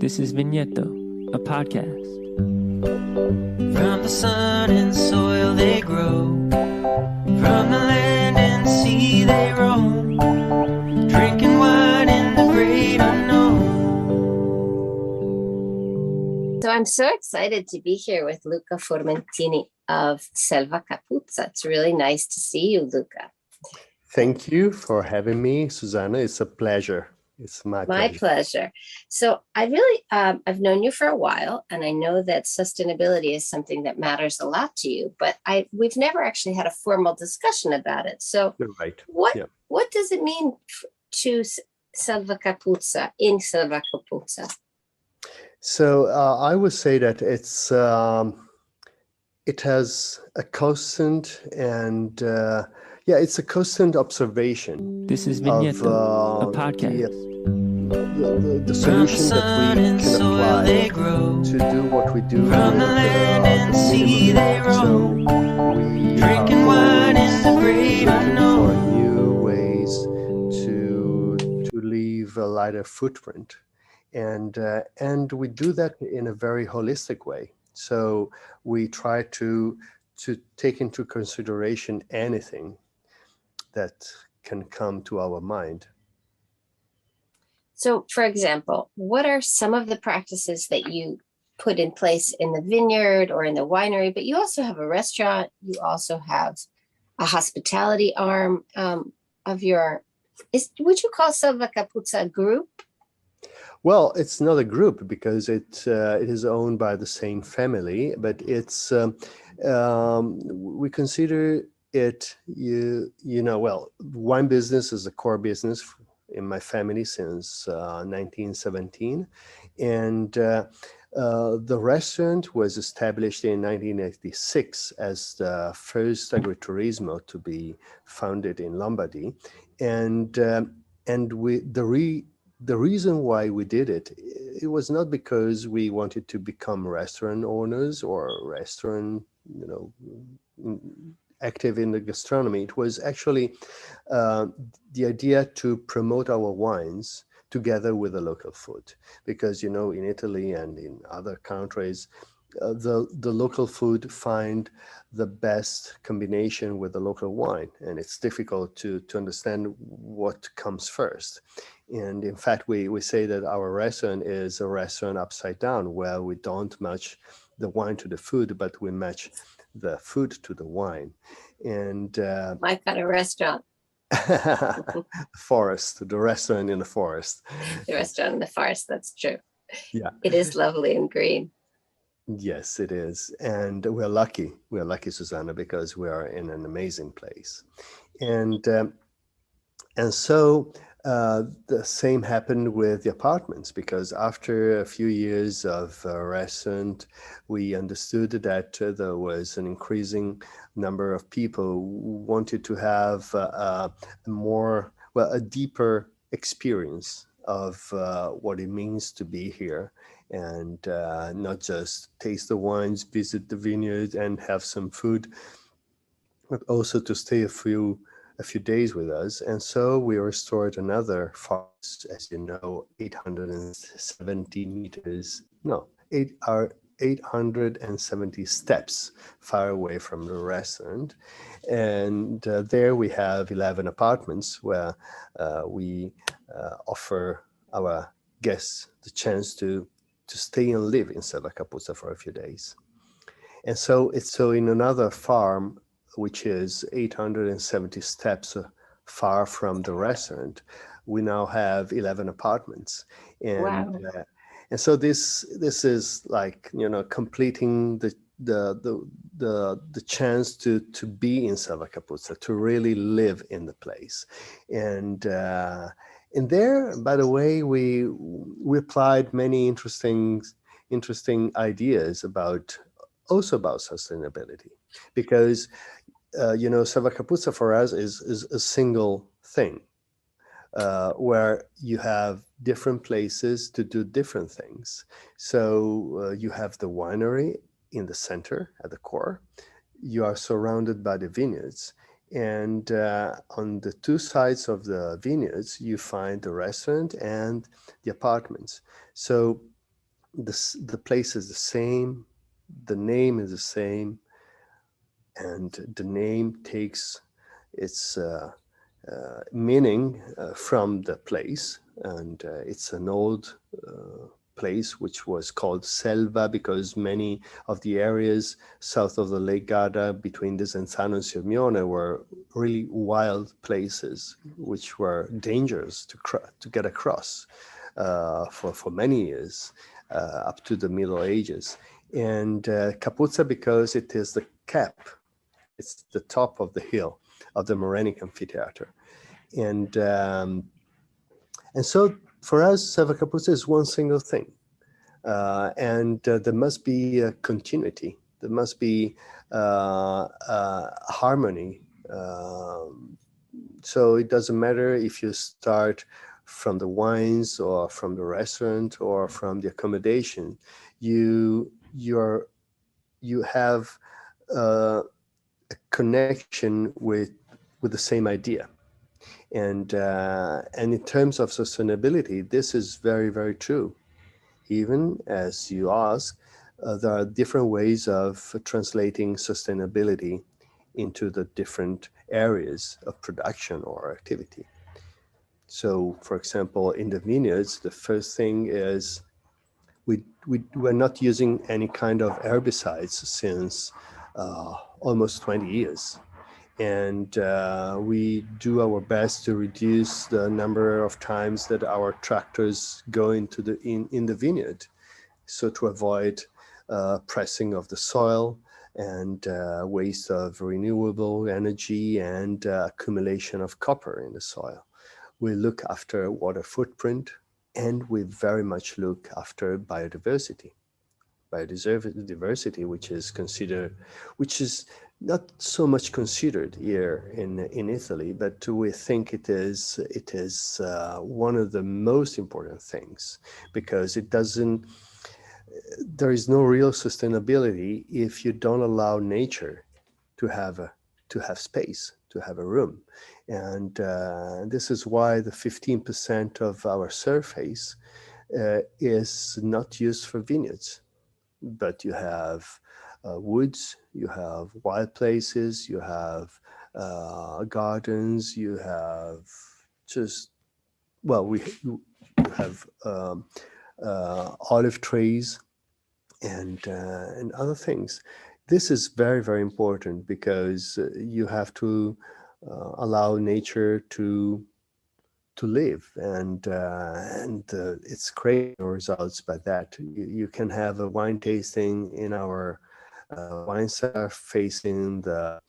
This is Vigneto, a podcast. From the sun and soil they grow, from the land and sea they roam, drinking wine in the great unknown. So I'm so excited to be here with Luca Formentini of Selva Capuzza. It's really nice to see you, Luca. Thank you for having me, Susanna. It's a pleasure. It's my pleasure. So I've known you for a while, and I know that sustainability is something that matters a lot to you, but we've never actually had a formal discussion about it. So You're right. What does it mean to Selva Capuzza, in Selva Capuzza? So I would say that it has a constant and it's a constant observation. This is Vigneto, a podcast. The solution that we can apply to do what we do from the land and sea they roam, drinking wine in the great unknown. For new ways to leave a lighter footprint, and we do that in a very holistic way. So we try to take into consideration anything that can come to our mind. So, for example, what are some of the practices that you put in place in the vineyard or in the winery? But you also have a restaurant. You also have a hospitality arm of your. Would you call Selva Capuzza a group? Well, it's not a group because it is owned by the same family, but it's we consider it wine business is a core business in my family since 1917, and the restaurant was established in 1986 as the first agriturismo to be founded in Lombardy, and the reason why we did it was not because we wanted to become restaurant owners or restaurant active in the gastronomy. It was actually the idea to promote our wines together with the local food, because in Italy and in other countries, the local food find the best combination with the local wine, and it's difficult to understand what comes first. And in fact, we say that our restaurant is a restaurant upside down, where we don't match the wine to the food, but we match the food to the wine. And my kind of restaurant. the restaurant in the forest. The restaurant in the forest, that's true. Yeah. It is lovely and green. Yes, it is. And we're lucky, Susanna, because we are in an amazing place. And so the same happened with the apartments, because after a few years of restaurant, we understood that there was an increasing number of people who wanted to have a deeper experience of what it means to be here, and not just taste the wines, visit the vineyard, and have some food, but also to stay a few days with us. And so we restored another forest, as you know, 870 steps far away from the restaurant. And there we have 11 apartments where we offer our guests the chance to stay and live in Selva Capuzza for a few days. And so in another farm, which is 870 steps far from the restaurant, we now have 11 apartments. And wow. And so this is like, completing the chance to be in Selva Capuzza, to really live in the place. And there, by the way, we applied many interesting ideas about sustainability, because Selva Capuzza for us is a single thing, where you have different places to do different things. So you have the winery in the center, at the core. You are surrounded by the vineyards, And on the two sides of the vineyards, you find the restaurant and the apartments. So the place is the same, the name is the same, and the name takes its meaning from the place. And it's an old place which was called Selva because many of the areas south of the Lake Garda between Desenzano and Sirmione were really wild places which were dangerous to get across for many years up to the Middle Ages. And Capuzza because it is the cap, it's the top of the hill of the Morenic Amphitheater. And so for us, Selva Capuzza is one single thing. And there must be a continuity. There must be harmony. So it doesn't matter if you start from the wines or from the restaurant or from the accommodation. You have a connection with the same idea. And in terms of sustainability, this is very, very true. Even as you ask, there are different ways of translating sustainability into the different areas of production or activity. So, for example, in the vineyards, the first thing is we're not using any kind of herbicides since almost 20 years. And we do our best to reduce the number of times that our tractors go into in the vineyard, so to avoid pressing of the soil and waste of renewable energy and accumulation of copper in the soil. We look after water footprint, and we very much look after biodiversity, which is not so much considered here in Italy, but we think it is one of the most important things, because there is no real sustainability if you don't allow nature to have space, to have a room. And this is why the 15% of our surface is not used for vineyards, but you have woods, you have wild places, you have gardens, you have we have olive trees and other things. This is very, very important because you have to allow nature to live, and it's great results by that. You can have a wine tasting in our wine cellar facing the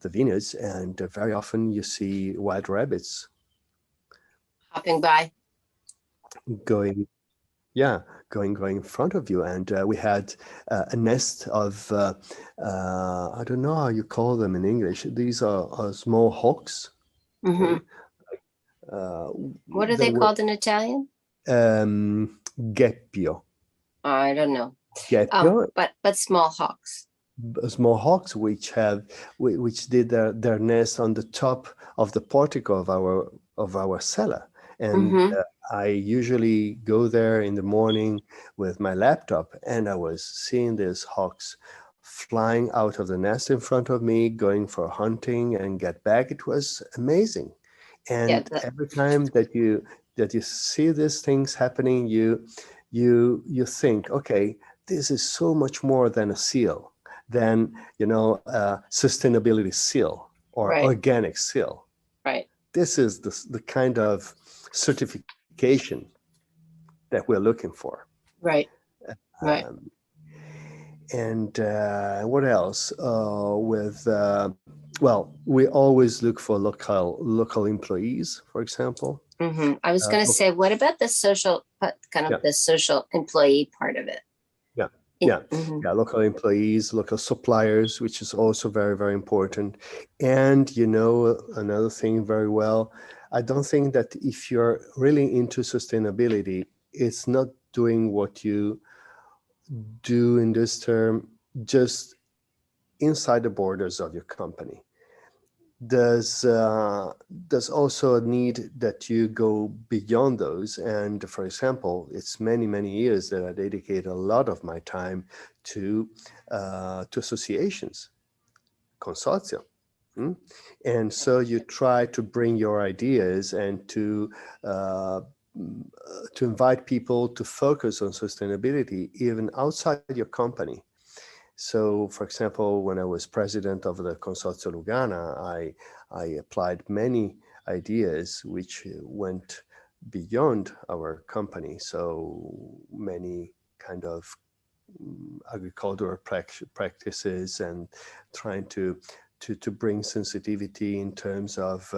vineyards, and very often you see wild rabbits hopping by, going in front of you. And we had a nest of I don't know how you call them in English. These are small hawks. Mm-hmm. What are they called in Italian? Gheppio. I don't know. Gheppio. But small hawks. Small hawks which did their nest on the top of the portico of our cellar. And I usually go there in the morning with my laptop, and I was seeing these hawks flying out of the nest in front of me, going for hunting and get back. It was amazing. And every time that you see these things happening, you think, okay, this is so much more than a seal, than sustainability seal or organic seal. Right. This is the kind of certification that we're looking for. Right. Right. And what else? We always look for local employees, for example. Mm-hmm. I was going to say, what about the social, the social employee part of it? Local employees, local suppliers, which is also very, very important. And another thing very well, I don't think that if you're really into sustainability, it's not doing what you do in this term just inside the borders of your company. there's also a need that you go beyond those. And for example, it's many years that I dedicate a lot of my time to associations, consortia. And so you try to bring your ideas and to invite people to focus on sustainability even outside your company. So, for example, when I was president of the Consortium Lugana, I applied many ideas which went beyond our company. So many kind of agricultural practices and trying to bring sensitivity in terms of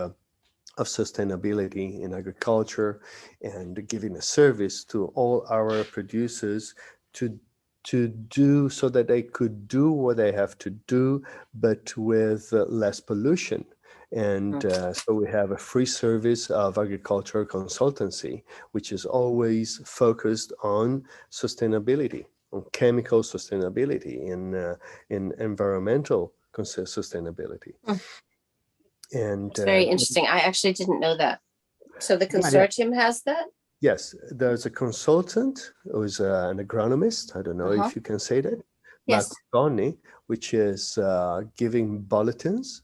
sustainability in agriculture, and giving a service to all our producers to do so that they could do what they have to do, but with less pollution. And so we have a free service of agricultural consultancy, which is always focused on sustainability, on chemical sustainability, in environmental sustainability. And it's very interesting. I actually didn't know that. So the consortium has that? Yes, there's a consultant who's an agronomist. I don't know if you can say that. Yes. Marco, which is giving bulletins.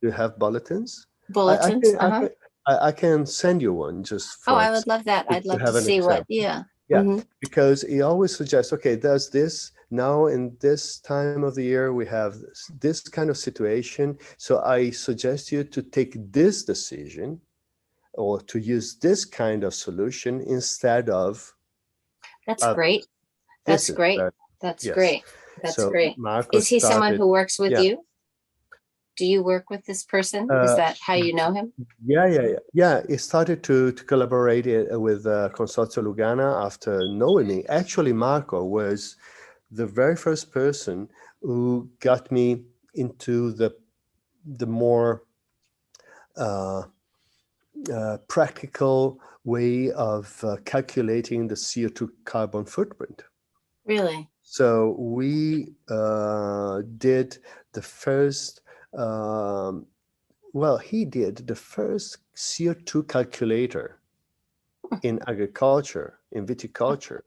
You have bulletins? Bulletins. I can send you one just for. Oh, I would love that. I'd love to see what. Yeah. Yeah, because he always suggests, okay, there's this now in this time of the year, we have this kind of situation. So I suggest you to take this decision or to use this kind of solution instead of. That's great. That's great. That's great. That's great. Marco is he someone who works with you? Do you work with this person? Is that how you know him? Yeah. He started to collaborate with Consortium Lugana after knowing me. Actually, Marco was the very first person who got me into the more practical way of calculating the CO2 carbon footprint. Really? So we did the first. He did the first CO2 calculator in agriculture, in viticulture,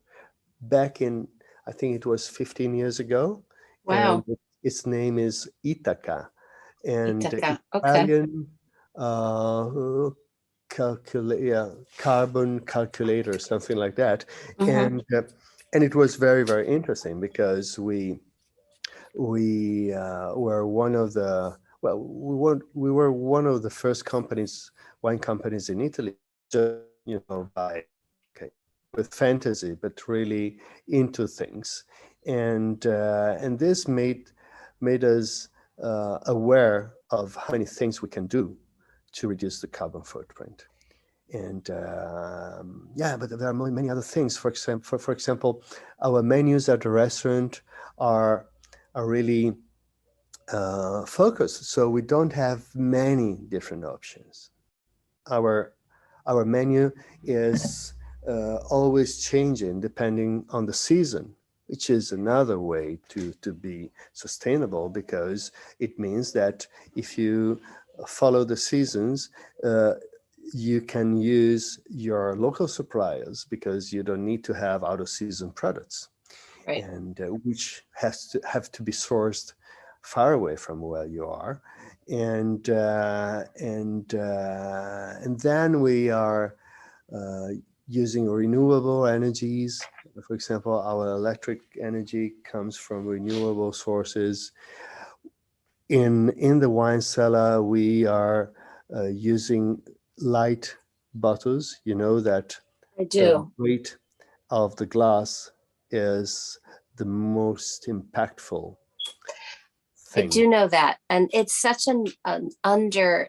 back in, I think it was 15 years ago. Wow. And its name is Ithaca. And Ithaca. Italian carbon calculator, something like that. And it was very, very interesting because we were one of the one of the first wine companies in Italy, just, with fantasy, but really into things, and this made us aware of how many things we can do to reduce the carbon footprint. And but there are many other things. For example, our menus at the restaurant are really focused, so we don't have many different options. Our menu is always changing depending on the season, which is another way to be sustainable, because it means that if you follow the seasons, you can use your local suppliers because you don't need to have out of season products. Right. And which have to be sourced far away from where you are, and then we are using renewable energies. For example, our electric energy comes from renewable sources. In the wine cellar, we are using light bottles. You know that I do. The weight of the glass is the most impactful thing. I do know that. And it's such an under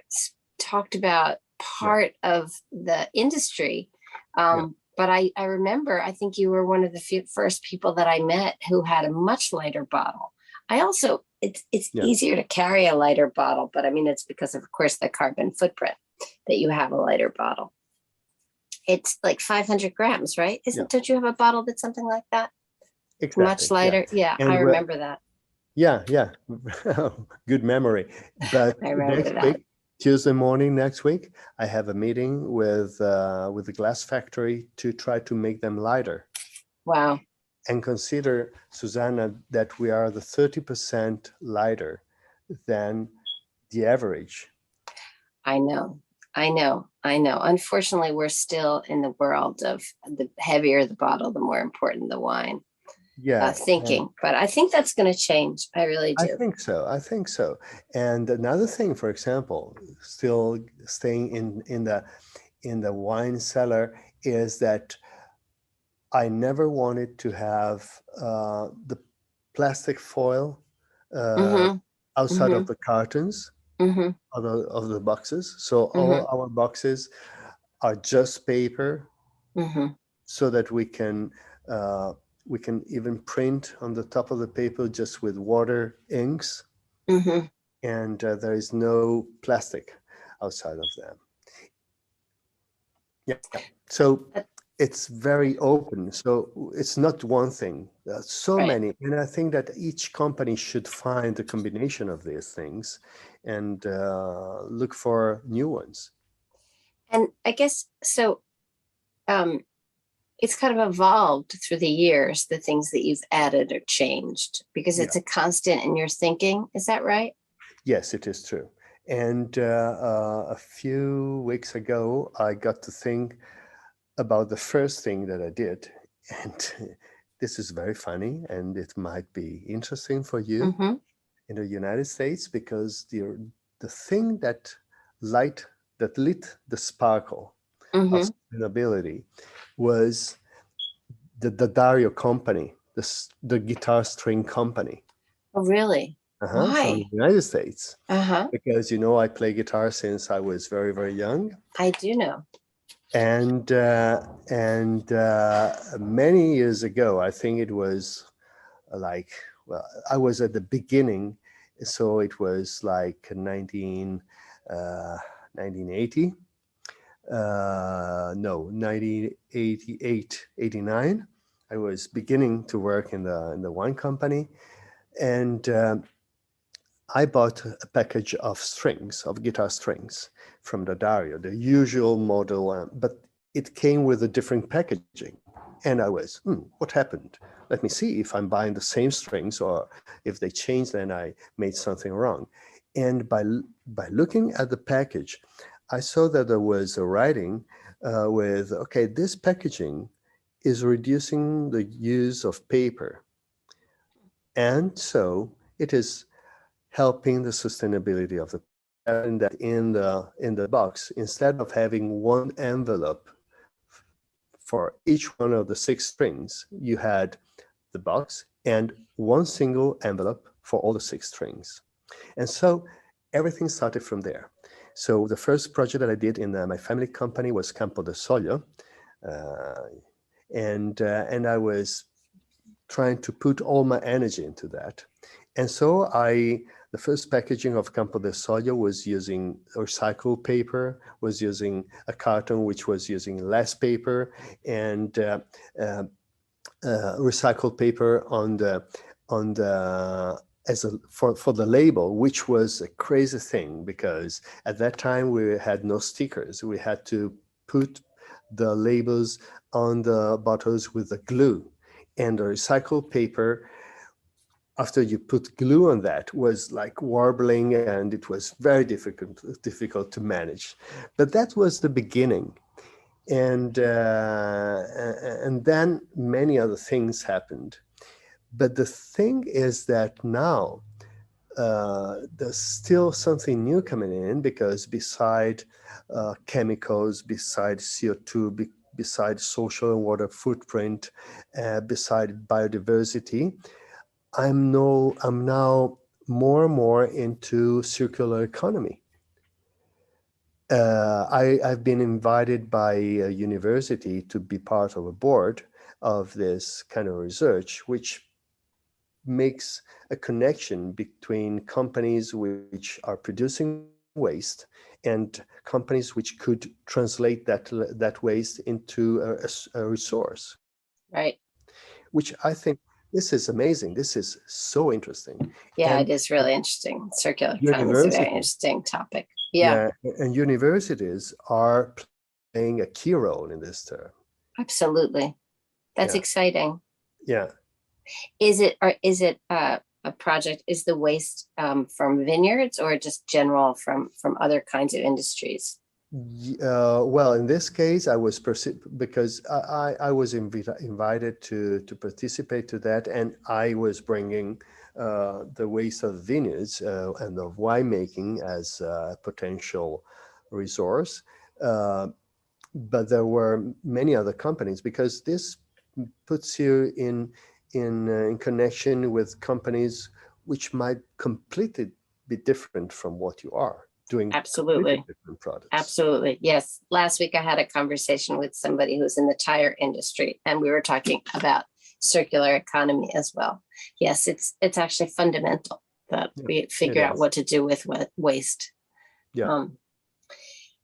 talked about part of the industry. But I remember, I think you were one of the first people that I met who had a much lighter bottle. I also, it's easier to carry a lighter bottle, but I mean, it's because of course, the carbon footprint that you have a lighter bottle. It's like 500 grams, right? Don't you have a bottle that's something like that? Exactly. Much lighter. Yeah, I remember that. Yeah, yeah. Good memory. But I remember next that. week, Tuesday morning next week, I have a meeting with the glass factory to try to make them lighter. Wow. And consider, Susanna, that we are the 30% lighter than the average. I know. I know. I know. Unfortunately, we're still in the world of the heavier the bottle, the more important the wine Yeah, thinking. But I think that's going to change. I really I do. think so. I think so. And another thing, for example, still staying in the wine cellar, is that I never wanted to have the plastic foil Mm-hmm. outside Mm-hmm. of the cartons Mm-hmm. of the boxes. So Mm-hmm. all our boxes are just paper, Mm-hmm. so that uh, we can even print on the top of the paper just with water inks, Mm-hmm. and there is no plastic outside of them. Yeah. So it's very open. So it's not one thing. There's so Right. many. And I think that each company should find a combination of these things and look for new ones. And I guess so. Um, it's kind of evolved through the years, the things that you've added or changed, because Yeah. it's a constant in your thinking. Is that right? Yes, it is true. And a few weeks ago, I got to think about the first thing that I did. And this is very funny, and it might be interesting for you Mm-hmm. in the United States, because the thing light that lit the sparkle of Mm-hmm. sustainability was the Dario company, the guitar string company, Oh, really? from the Why? United States. Uh-huh. Because I play guitar since I was very, very young, I do know. and many years ago, I think it was like, well, I was at the beginning, so it was like 1980, no, 1988, 89. I was beginning to work in the wine company, and I bought a package of strings, of guitar strings from the Dario, the usual model, but it came with a different packaging. And I was, what happened? Let me see if I'm buying the same strings, or if they changed, then I made something wrong. And by looking at the package, I saw that there was a writing with, okay, this packaging is reducing the use of paper. And so it is helping the sustainability of the, and that in the box, instead of having one envelope for each one of the 6 strings, you had the box and one single envelope for all the 6 strings. And so everything started from there. So the first project that I did in my family company was Campo de Soglio, uh, and I was trying to put all my energy into that. And so the first packaging of Campo de Soglio was using recycled paper, was using a carton which was using less paper, and recycled paper on the for the label, which was a crazy thing, because at that time we had no stickers. We had to put the labels on the bottles with the glue, and the recycled paper, after you put glue on that, was like warbling, and it was very difficult to manage. But that was the beginning. And then many other things happened. But the thing is that now there's still something new coming in, because beside chemicals, beside CO2, beside social and water footprint, beside biodiversity, I'm now more and more into circular economy. I've been invited by a university to be part of a board of this kind of research, which makes a connection between companies which are producing waste and companies which could translate that waste into a resource. Right. Which I think this is amazing. This is so interesting. Yeah, And it is really interesting. Circular economy is a very interesting topic. Yeah, and universities are playing a key role in this term. absolutely. That's exciting. Yeah. Is it a project? Is the waste from vineyards or just general from other kinds of industries? Well, in this case, I was because I was invited to participate to that, and I was bringing the waste of vineyards and of winemaking as a potential resource. But there were many other companies, because this puts you in connection with companies which might completely be different from what you are doing. Absolutely. Different products. Absolutely. Yes. Last week I had a conversation with somebody who's in the tire industry, and we were talking about circular economy as well. Yes, it's actually fundamental that we figure out what to do with waste. Yeah.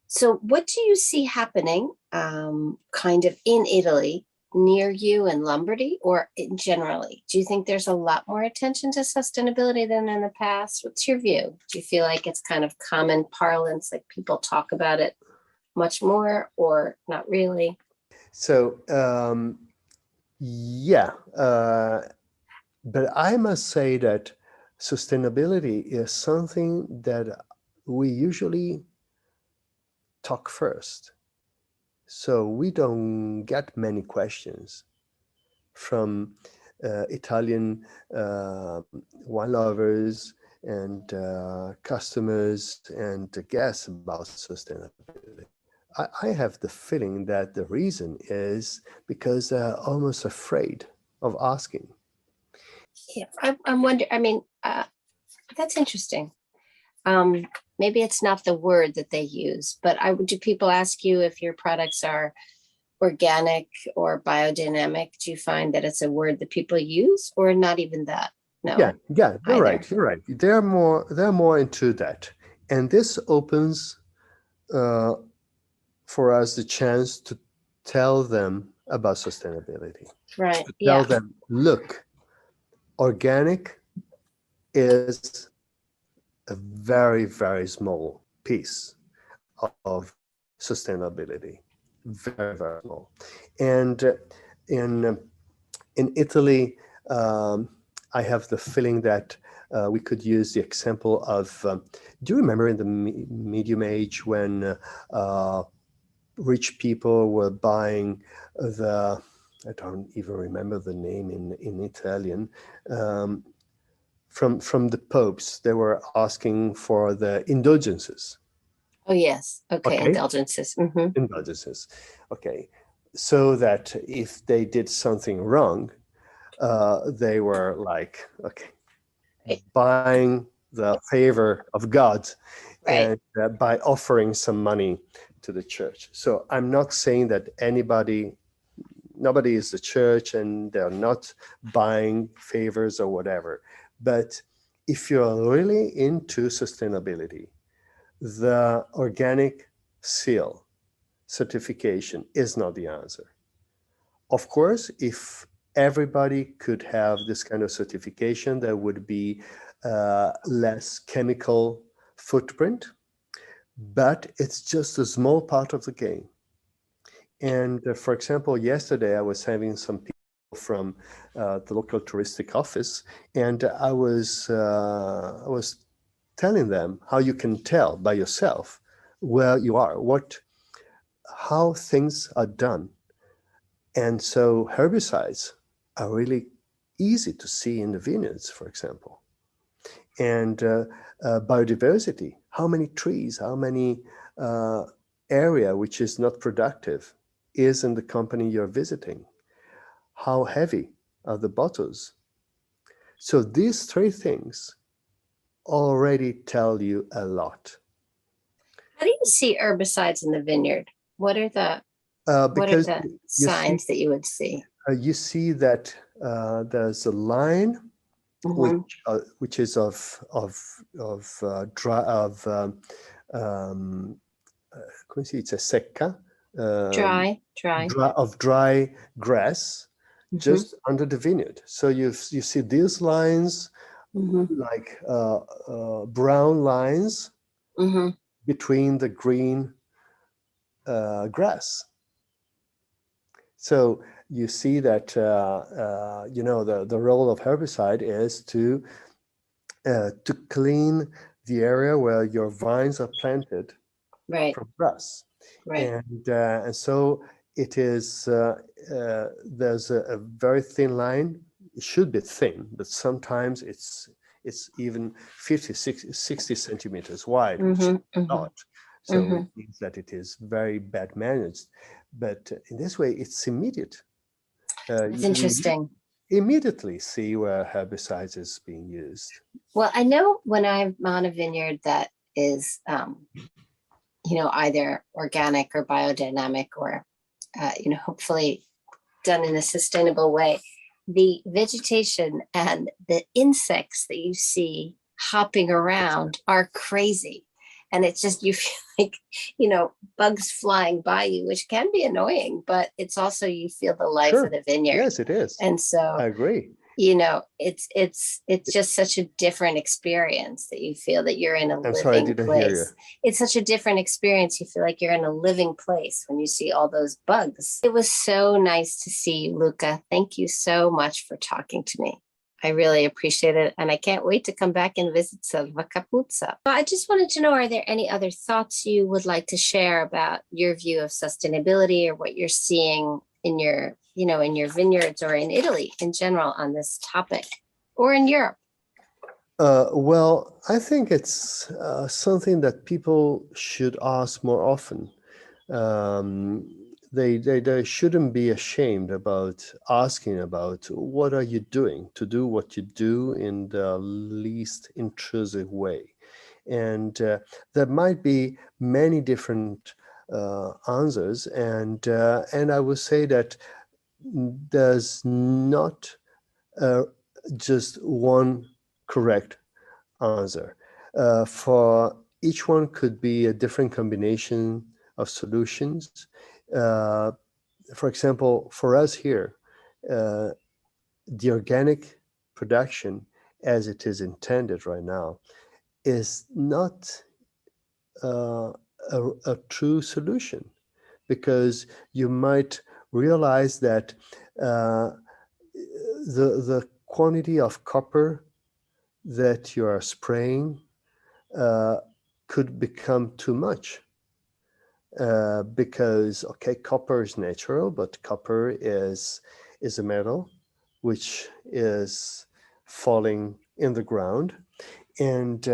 So what do you see happening kind of in Italy near you in Lombardy, or generally? Do you think there's a lot more attention to sustainability than in the past? What's your view? Do you feel like it's kind of common parlance, like people talk about it much more, or not really? So, but I must say that sustainability is something that we usually talk first. So we don't get many questions from Italian wine lovers and customers and guests about sustainability. I have the feeling that the reason is because they're almost afraid of asking. Yeah, I'm wondering. I mean, that's interesting. Maybe it's not the word that they use, but do people ask you if your products are organic or biodynamic? Do you find that it's a word that people use, or not even that? No. Yeah, you're right. You're right. They're more into that, and this opens for us the chance to tell them about sustainability. Right. To tell them, look, organic is a very, very small piece of sustainability. Very, very small. And in Italy, I have the feeling that we could use the example of, do you remember in the medium age when rich people were buying I don't even remember the name in Italian, from the popes? They were asking for the indulgences. Oh, yes. Okay. Indulgences. Mm-hmm. Indulgences. Okay. So that if they did something wrong, they were like, okay, buying the favor of God, and by offering some money to the church. So I'm not saying that nobody is the church and they're not buying favors or whatever. But if you're really into sustainability, the organic seal certification is not the answer. Of course, if everybody could have this kind of certification, there would be less chemical footprint, but it's just a small part of the game. And for example, yesterday I was having some people from the local touristic office, and I was telling them how you can tell by yourself where you are, how things are done. And so herbicides are really easy to see in the vineyards, for example. And biodiversity, how many trees, how many area which is not productive is in the company you're visiting. How heavy are the bottles? So these three things already tell you a lot. How do you see herbicides in the vineyard? What are the signs that you would see? You see that there's a line, mm-hmm. which is of come si dice secca, dry of dry grass, just under the vineyard. So you see these lines, like brown lines between the green grass. So you see that the role of herbicide is to clean the area where your vines are planted from grass, and so it is. There's a very thin line. It should be thin, but sometimes it's even 50, 60 centimeters wide, which is not. So it means that it is very bad managed. But in this way, it's immediate. It's interesting. Immediately see where herbicides is being used. Well, I know when I'm on a vineyard that is, either organic or biodynamic or, hopefully done in a sustainable way, the vegetation and the insects that you see hopping around are crazy. And it's just, you feel like, bugs flying by you, which can be annoying, but it's also, you feel the life of the vineyard. Yes, it is. And so I agree. It's just such a different experience that you feel that you're in a living place. It's such a different experience. You feel like you're in a living place when you see all those bugs. It was so nice to see you, Luca. Thank you so much for talking to me. I really appreciate it. And I can't wait to come back and visit Selva Capuzza. I just wanted to know, are there any other thoughts you would like to share about your view of sustainability or what you're seeing in your vineyards or in Italy in general on this topic, or in Europe? Well, I think it's something that people should ask more often. They shouldn't be ashamed about asking about what are you doing to do what you do in the least intrusive way. And there might be many different answers, and I would say that there's not just one correct answer. For each one could be a different combination of solutions. For example, for us here, the organic production as it is intended right now is not a true solution, because you might realize that the quantity of copper that you are spraying could become too much. Because copper is natural, but copper is a metal which is falling in the ground, and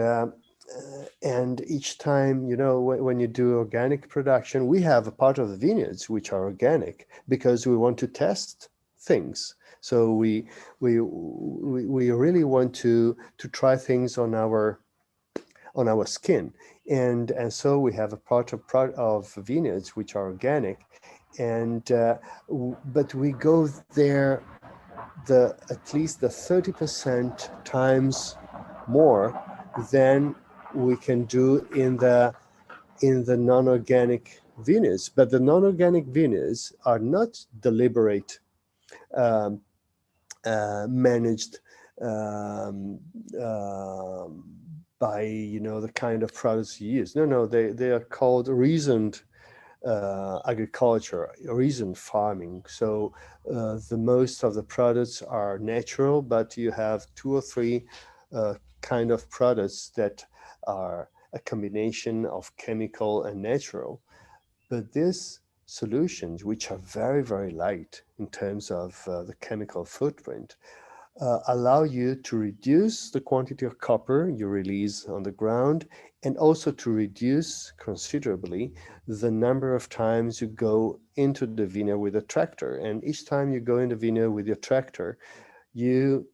each time, when you do organic production, we have a part of the vineyards which are organic because we want to test things. So we really want to try things on our skin. And so we have a part of vineyards which are organic, and but we go there at least the 30% times more than we can do in the non-organic vineyards. But the non-organic vineyards are not deliberate, managed by the kind of products you use. No, they are called reasoned agriculture, reasoned farming. So the most of the products are natural, but you have 2 or 3 kind of products that are a combination of chemical and natural. But these solutions, which are very, very light in terms of the chemical footprint, allow you to reduce the quantity of copper you release on the ground, and also to reduce considerably the number of times you go into the vineyard with a tractor. And each time you go in the vineyard with your tractor, you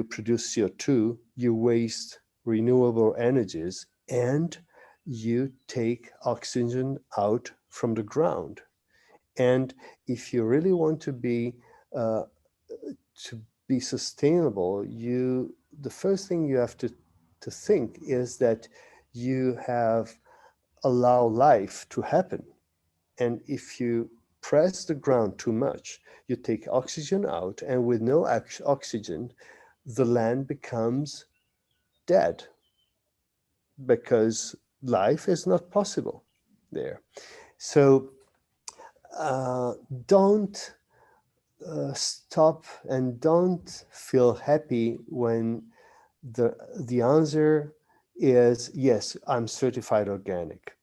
produce CO2, you waste renewable energies, and you take oxygen out from the ground. And if you really want to be sustainable, the first thing you have to think is that you have allow life to happen. And if you press the ground too much, you take oxygen out, and with no oxygen, the land becomes dead because life is not possible there. So don't stop and don't feel happy when the answer is, yes, I'm certified organic.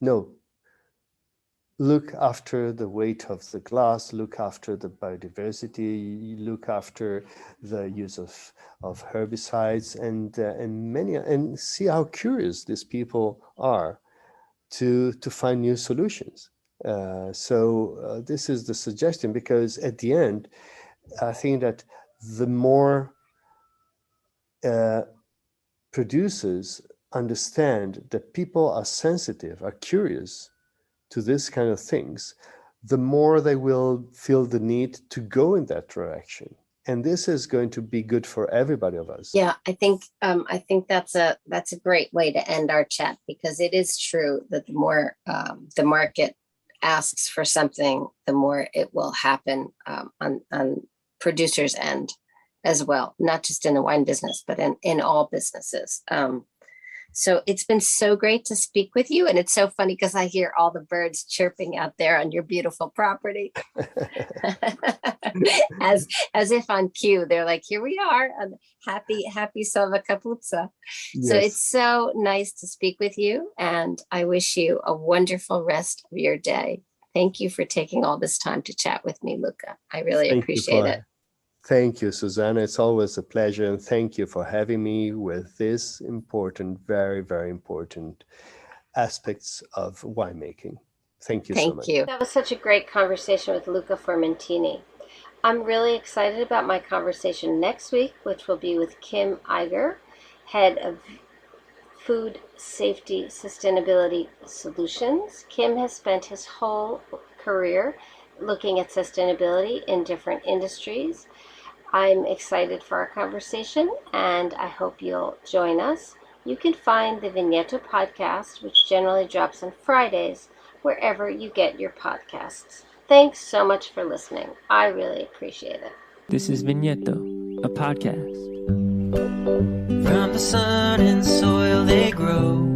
No. Look after the weight of the glass, look after the biodiversity, look after the use of herbicides and see how curious these people are to find new solutions. So this is the suggestion, because at the end, I think that the more producers understand that people are sensitive, are curious to this kind of things, the more they will feel the need to go in that direction. And this is going to be good for everybody of us. Yeah, I think that's a great way to end our chat, because it is true that the more the market asks for something, the more it will happen on producers' end as well, not just in the wine business, but in all businesses. So it's been so great to speak with you. And it's so funny because I hear all the birds chirping out there on your beautiful property. as if on cue, they're like, here we are, happy Selva Capuzza. Yes. So it's so nice to speak with you. And I wish you a wonderful rest of your day. Thank you for taking all this time to chat with me, Luca. I really appreciate it. Thank you, Susanna. It's always a pleasure. And thank you for having me with this important, very, very important aspects of winemaking. Thank you so much. Thank you. That was such a great conversation with Luca Formentini. I'm really excited about my conversation next week, which will be with Kim Iger, head of Food Safety Sustainability Solutions. Kim has spent his whole career looking at sustainability in different industries. I'm excited for our conversation, and I hope you'll join us. You can find the Vigneto podcast, which generally drops on Fridays, wherever you get your podcasts. Thanks so much for listening. I really appreciate it. This is Vigneto, a podcast. From the sun and soil they grow.